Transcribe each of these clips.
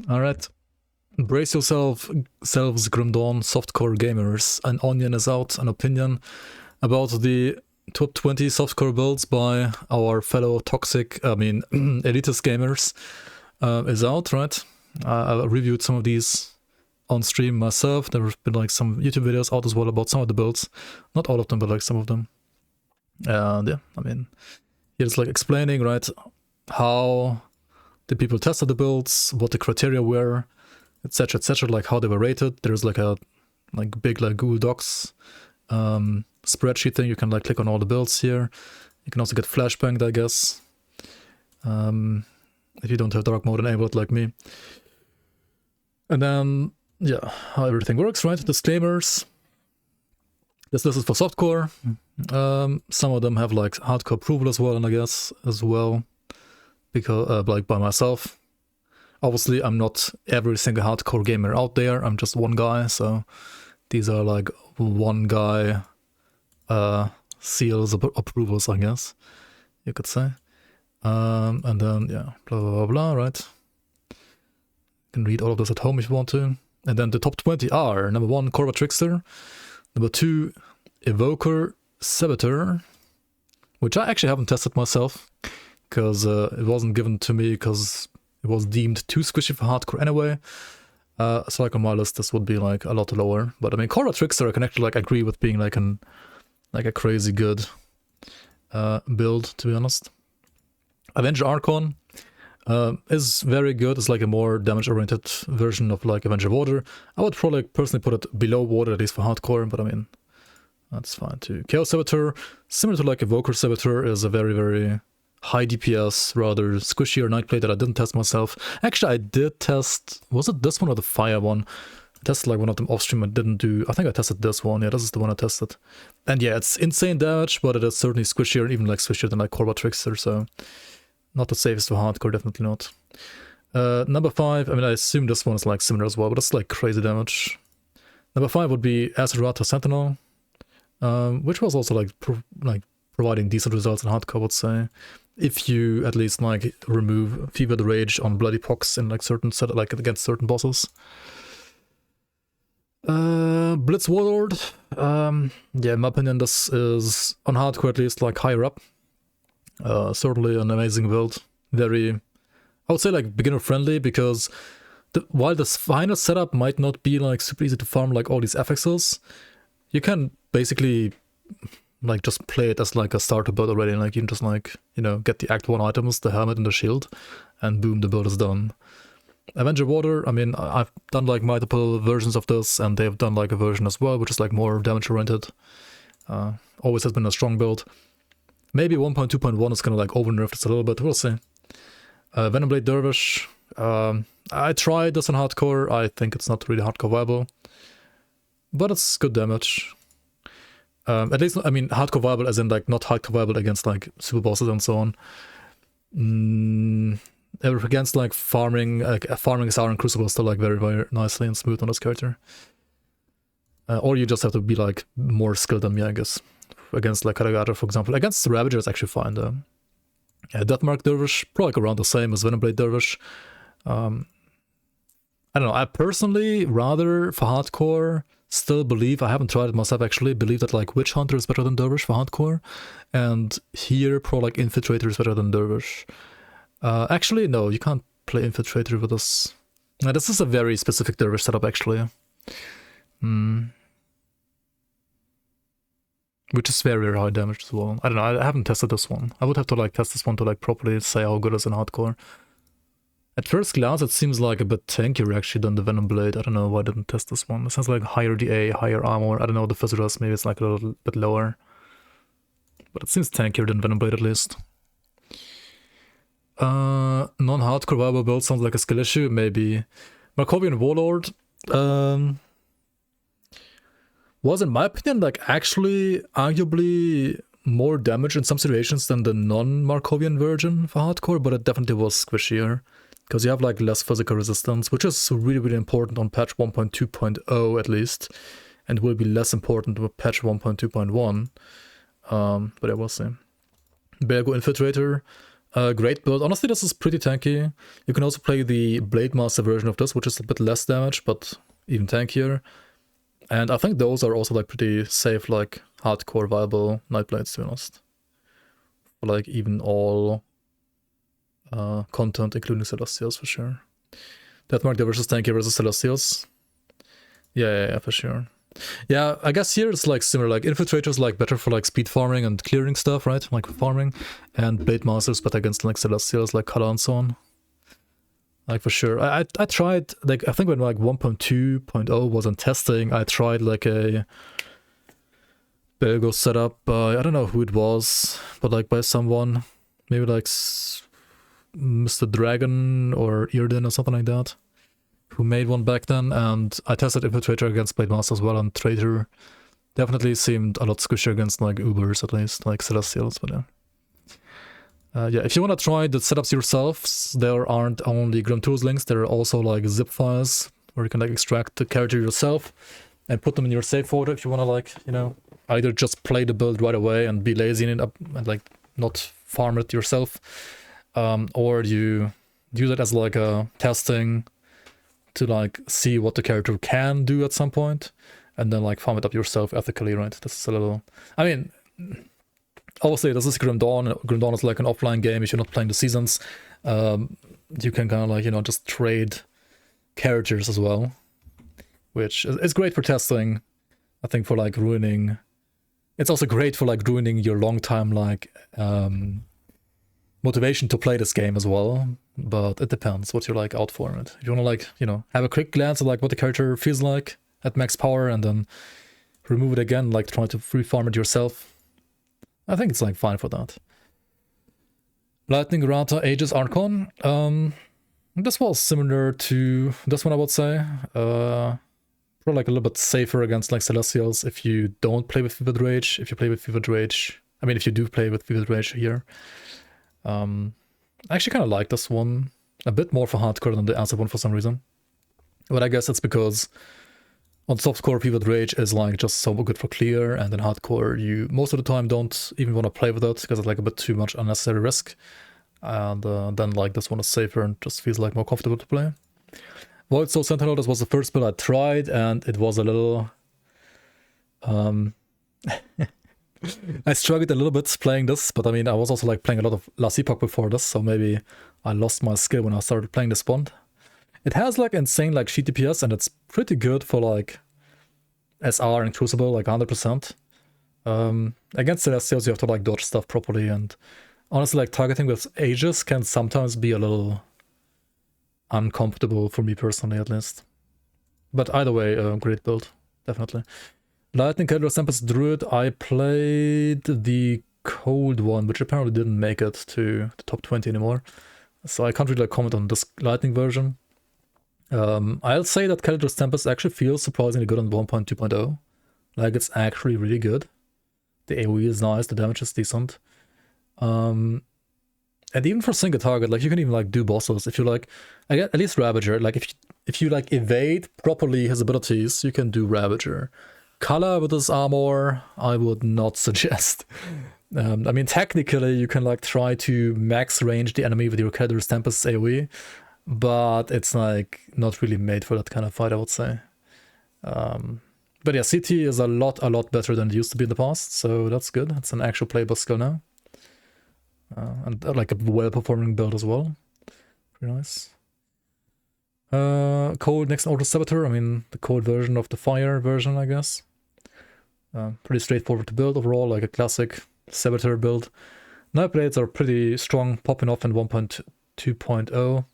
Alright. Brace yourselves, Grim Dawn, Softcore gamers. An onion is out, an opinion about the top 20 softcore builds by our fellow elitist gamers is out, right? I reviewed some of these on stream myself. There have been like some YouTube videos out as well about some of the builds. Not all of them, but like some of them. And yeah, I mean, here's like explaining, right, how the people tested the builds, what the criteria were, etc., like how they were rated. There's like a big Google Docs spreadsheet thing. You can like click on all the builds here. You can also get flashbanged, I guess, if you don't have dark mode enabled like me. And then yeah, how everything works, right? Disclaimers. This list is for softcore. Some of them have like hardcore approval as well, and I guess as well, because like by myself. Obviously, I'm not every single hardcore gamer out there. I'm just one guy, so these are like one guy seals, approvals, I guess you could say. And then yeah, blah blah blah blah. Right? You can read all of this at home if you want to. And then the top 20 are number 1, Corva Trickster, number 2, Evoker Saboteur, which I actually haven't tested myself because it wasn't given to me because it was deemed too squishy for hardcore anyway. So like on my list, this would be like a lot lower. But I mean, Corva Trickster, I can actually like agree with being like a crazy good build, to be honest. Avenger Archon is very good. It's like a more damage-oriented version of like Avenger Water. I would probably personally put it below Water, at least for hardcore, but I mean, that's fine too. Chaos Saboteur, similar to like Evoker Saboteur, is a very, very high DPS, rather squishier Nightblade that I didn't test myself. Actually, I did test, was it this one or the Fire one? I tested like one of them off stream. I didn't do, I think I tested this one. Yeah, this is the one I tested. And yeah, it's insane damage, but it is certainly squishier, even like squishier than like Corva Trickster, so not the safest for hardcore, definitely not. Number 5, I mean, I assume this one is like similar as well, but it's like crazy damage. Number 5 would be Acerata Sentinel, which was also like providing decent results in hardcore, I would say. If you at least like remove Fever the Rage on Bloody Pox in like certain like against certain bosses. Blitz Warlord, yeah, in my opinion, this is on hardcore at least like higher up. Certainly an amazing build. Very, I would say like beginner friendly, because while the final setup might not be like super easy to farm like all these FXs, you can basically like just play it as like a starter build already, and like you can just like, you know, get the Act 1 items, the helmet and the shield, and boom, the build is done. Avenger Water, I mean, I've done like multiple versions of this, and they've done like a version as well, which is like more damage oriented. Always has been a strong build. Maybe 1.2.1 is gonna like over-nerf this a little bit, we'll see. Venomblade Dervish, I tried this on hardcore. I think it's not really hardcore viable, but it's good damage. At least, I mean, hardcore viable as in like not hardcore viable against like super bosses and so on. Against like farming Sauron Crucible still like very, very nicely and smooth on this character. Or you just have to be like more skilled than me, I guess. Against like Karagata, for example. Against Ravager, it's actually fine though. Deathmark Dervish, probably like around the same as Venomblade Dervish. I don't know, I personally rather for hardcore still believe, I haven't tried it myself actually, believe that like Witch Hunter is better than Dervish for hardcore, and here probably like Infiltrator is better than Dervish. Actually, no, you can't play Infiltrator with this. Now, this is a very specific Dervish setup actually. Which is very, very high damage as well. I don't know, I haven't tested this one. I would have to like test this one to like properly say how good it is in hardcore. At first glance, it seems like a bit tankier actually than the Venomblade. I don't know why I didn't test this one. It sounds like higher DA, higher armor. I don't know the Fizz, maybe it's like a little bit lower. But it seems tankier than Venomblade at least. Non-hardcore viable build sounds like a skill issue, maybe. Markovian Warlord was, in my opinion, like actually arguably more damage in some situations than the non-Markovian version for hardcore, but it definitely was squishier. Because you have like less physical resistance, which is really, really important on patch 1.2.0 at least, and will be less important with patch 1.2.1. But I will say. Bergo Infiltrator, Great build. Honestly, this is pretty tanky. You can also play the Blade Master version of this, which is a bit less damage, but even tankier. And I think those are also like pretty safe, like hardcore viable Nightblades, to be honest. For like even all content, including Celestials, for sure. Deathmark versus tanky versus Celestials. Yeah, for sure. Yeah, I guess here it's like similar, like Infiltrator's like better for like speed farming and clearing stuff, right? Like farming. And Blade Masters better against like Celestials, like Color and so on. Like for sure. I tried, like I think when like 1.2.0 was in testing, I tried like a Belgo setup by, I don't know who it was, but like by someone. Maybe like Mr. Dragon or Earden or something like that, who made one back then, and I tested Infiltrator against Blade Master as well, and Traitor definitely seemed a lot squishier against like Ubers, at least, like Celestials, but yeah. Yeah, if you want to try the setups yourself, there aren't only Grim Tools links, there are also like zip files where you can like extract the character yourself and put them in your save folder if you want to like, you know, either just play the build right away and be lazy in it up and like not farm it yourself, or you use it as like a testing to like see what the character can do at some point, and then like farm it up yourself ethically, right? This is a little, I mean, obviously this is Grim Dawn. Grim Dawn is like an offline game. If you're not playing the seasons, you can kind of like, you know, just trade characters as well, which is great for testing. I think for like ruining, it's also great for like ruining your long time like motivation to play this game as well, but it depends what you're like out for it. If you want to like, you know, have a quick glance at like what the character feels like at max power and then remove it again, like try to free farm it yourself, I think it's like fine for that. Lightning Rata Aegis Archon. This was similar to this one, I would say. Probably like a little bit safer against like Celestials if you don't play with Vivid Rage. If you play with Vivid Rage, I mean if you do play with Vivid Rage here. I actually kind of like this one a bit more for hardcore than the answer one for some reason. But I guess it's because on softcore, Vivid Rage is like just so good for clear, and in hardcore, you most of the time don't even want to play with it because it's like a bit too much unnecessary risk. And then like this one is safer and just feels like more comfortable to play. Void Soul Sentinel, this was the first build I tried, and it was a little... I struggled a little bit playing this, but I mean, I was also like playing a lot of Last Epoch before this, so maybe I lost my skill when I started playing this one. It has like insane like sheet DPS, and it's pretty good for like SR and Crucible, like 100%. Against Celestials, you have to like dodge stuff properly, and honestly, like targeting with Aegis can sometimes be a little uncomfortable for me personally, at least. But either way, great build, definitely. Lightning Caldera Tempest Druid, I played the cold one, which apparently didn't make it to the top 20 anymore. So I can't really comment on this Lightning version. I'll say that Caldera Tempest actually feels surprisingly good on 1.2.0. Like, it's actually really good. The AoE is nice, the damage is decent. And even for single target, like, you can even like do bosses. If you like, I get at least Ravager. Like, if you like evade properly his abilities, you can do Ravager. Color with his armor, I would not suggest. I mean, technically, you can like try to max range the enemy with your Caldera Tempest AoE, but it's like not really made for that kind of fight, I would say. But yeah, CT is a lot better than it used to be in the past, so that's good. It's an actual playable skill now. And like a well-performing build as well. Pretty nice. Cold next Auto Saboteur, I mean the cold version of the fire version, I guess. Pretty straightforward to build overall, like a classic Saboteur build. Nightblades are pretty strong, popping off in 1.2.0,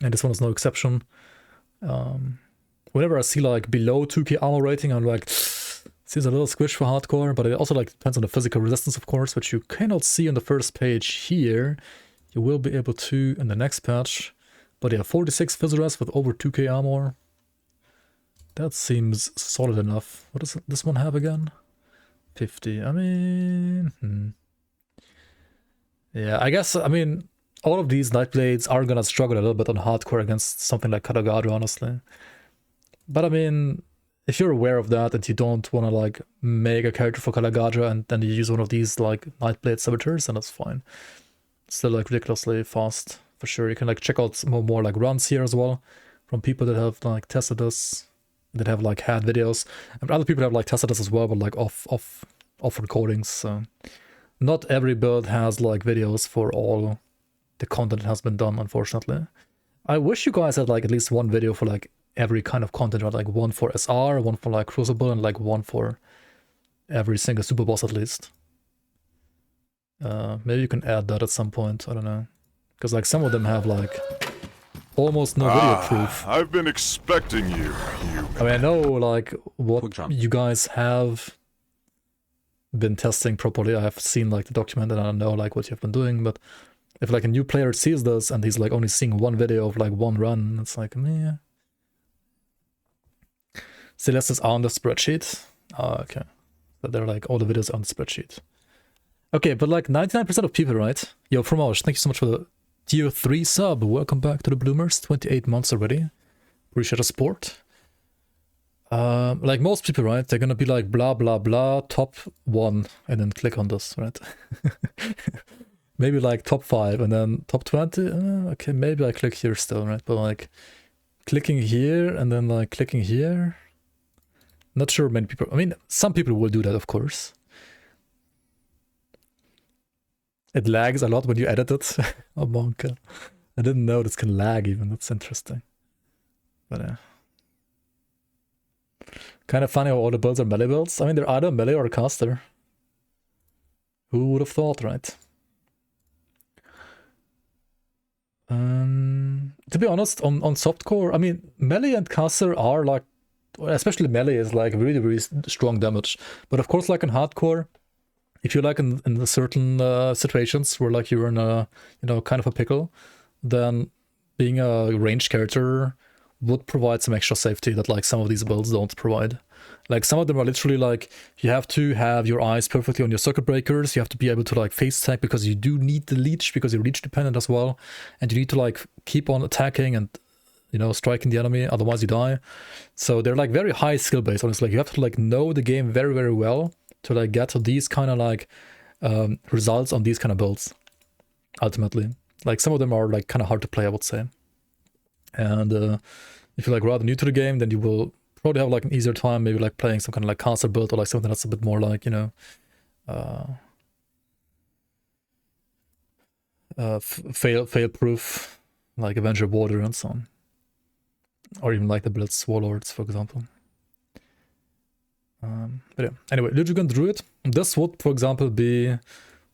and this one is no exception. Whenever I see like below 2k armor rating, I'm like, seems a little squish for hardcore, but it also like depends on the physical resistance, of course, which you cannot see on the first page here. You will be able to in the next patch. But yeah, 46 Physaress with over 2k armor. That seems solid enough. What does this one have again? 50. I mean... Yeah, I guess, I mean, all of these Nightblades are gonna struggle a little bit on hardcore against something like Katagadra, honestly. But I mean, if you're aware of that and you don't want to like make a character for Katagadra and then you use one of these like Nightblade Saboteurs, then that's fine. still like ridiculously fast for sure. You can like check out more like runs here as well from people that have like tested this, that have like had videos, and other people have like tested this as well, but like off recordings. So not every build has like videos for all the content that has been done, unfortunately. I wish you guys had like at least one video for like every kind of content, right? Like one for SR, one for like Crucible, and like one for every single super boss at least. Maybe you can add that at some point, I don't know. Because like some of them have like almost no video proof. I've been expecting you. I mean, I know like what you guys have been testing properly. I have seen like the document and I know like what you've been doing, but if like a new player sees this and he's like only seeing one video of like one run, it's like, meh. Celeste is on the spreadsheet. Okay. But they're like all the videos on the spreadsheet. Okay, but like 99% of people, right? Yo, Fromage, thank you so much for the tier 3 sub. Welcome back to the Bloomers. 28 months already. Appreciate the support. Like most people, right? They're gonna be like blah blah blah top 1 and then click on this, right? Maybe like top 5 and then top 20. Okay, maybe I click here still, right? But like clicking here and then like clicking here. Not sure many people. I mean, some people will do that, of course. It lags a lot when you edit it. Oh, Monka. I didn't know this can lag even. That's interesting. But kind of funny how all the builds are melee builds. I mean, they're either melee or a caster. Who would have thought, right? To be honest, on Softcore, I mean, melee and caster are like, especially melee is like really, really strong damage. But of course, like in hardcore, if you're like in certain situations where like you're in a, you know, kind of a pickle, then being a ranged character would provide some extra safety that like some of these builds don't provide. Like some of them are literally like, you have to have your eyes perfectly on your circuit breakers, you have to be able to like face tag because you do need the leech because you're leech dependent as well, and you need to like keep on attacking and, you know, striking the enemy, otherwise you die. So they're like very high skill based, honestly. Like you have to like know the game very, very well to like get to these kind of like results on these kind of builds, ultimately. Like some of them are like kind of hard to play, I would say. And if you're like rather new to the game, then you will probably have like an easier time, maybe like playing some kind of like caster build or like something that's a bit more like, you know, fail proof, like Avenger Water and so on. Or even like the Blitz Warlords, for example. But yeah, anyway, Lijugan Druid. This would, for example, be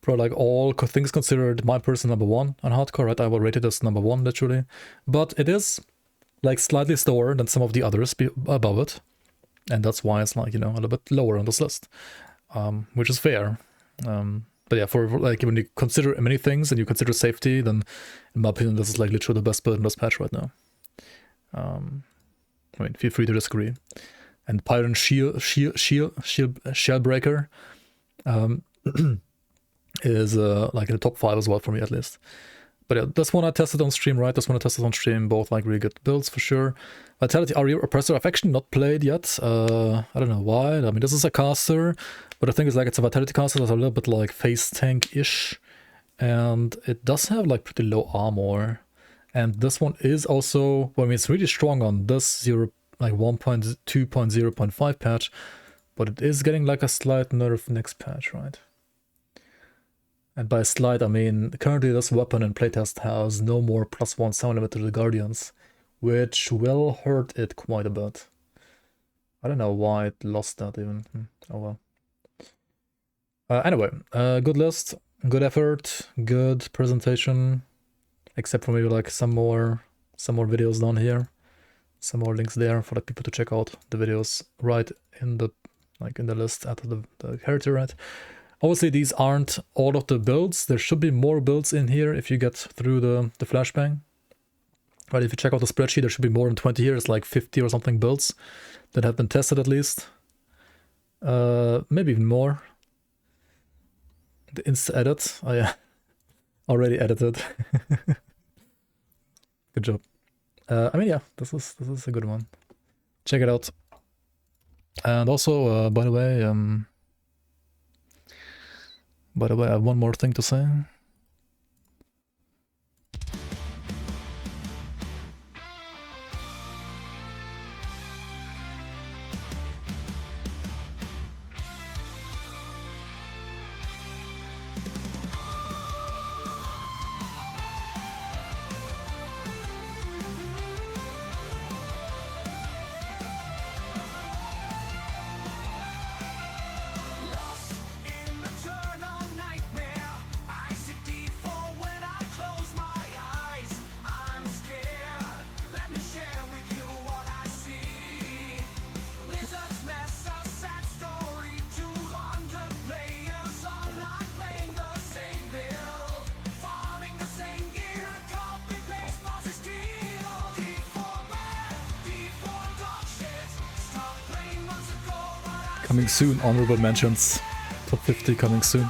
probably like all things considered my personal number 1 on hardcore, right? I will rate it as number 1, literally. But it is like slightly slower than some of the others above it. And that's why it's like, you know, a little bit lower on this list. Which is fair. But yeah, for like when you consider many things and you consider safety, then in my opinion, this is like literally the best build in this patch right now. I mean, feel free to disagree. And Pyron Shellbreaker is like in the top 5 as well for me, at least. But yeah, this one I tested on stream, right? This one I tested on stream, both like really good builds for sure. Vitality Aria Oppressor, I've actually not played yet. I don't know why. I mean, this is a caster, but the thing is like it's a Vitality caster that's a little bit like face tank-ish. And it does have like pretty low armor. And this one is also, well, I mean, it's really strong on this 1.2.0.5 patch, but it is getting like a slight nerf next patch, right? And by slight, I mean, currently this weapon in playtest has no more +1 sound limit to the Guardians, which will hurt it quite a bit. I don't know why it lost that even. Oh well. Anyway, good list, good effort, good presentation, except for maybe like some more videos down here. Some more links there for the people to check out the videos right in the list at the character, right? Obviously, these aren't all of the builds. There should be more builds in here if you get through the flashbang. Right, if you check out the spreadsheet, there should be more than 20 here. It's like 50 or something builds that have been tested at least. Maybe even more. The insta edit, I already edited. Good job. I mean, yeah, this is a good one. Check it out. And also, by the way, I have one more thing to say. Coming soon, honorable mentions. Top 50 coming soon.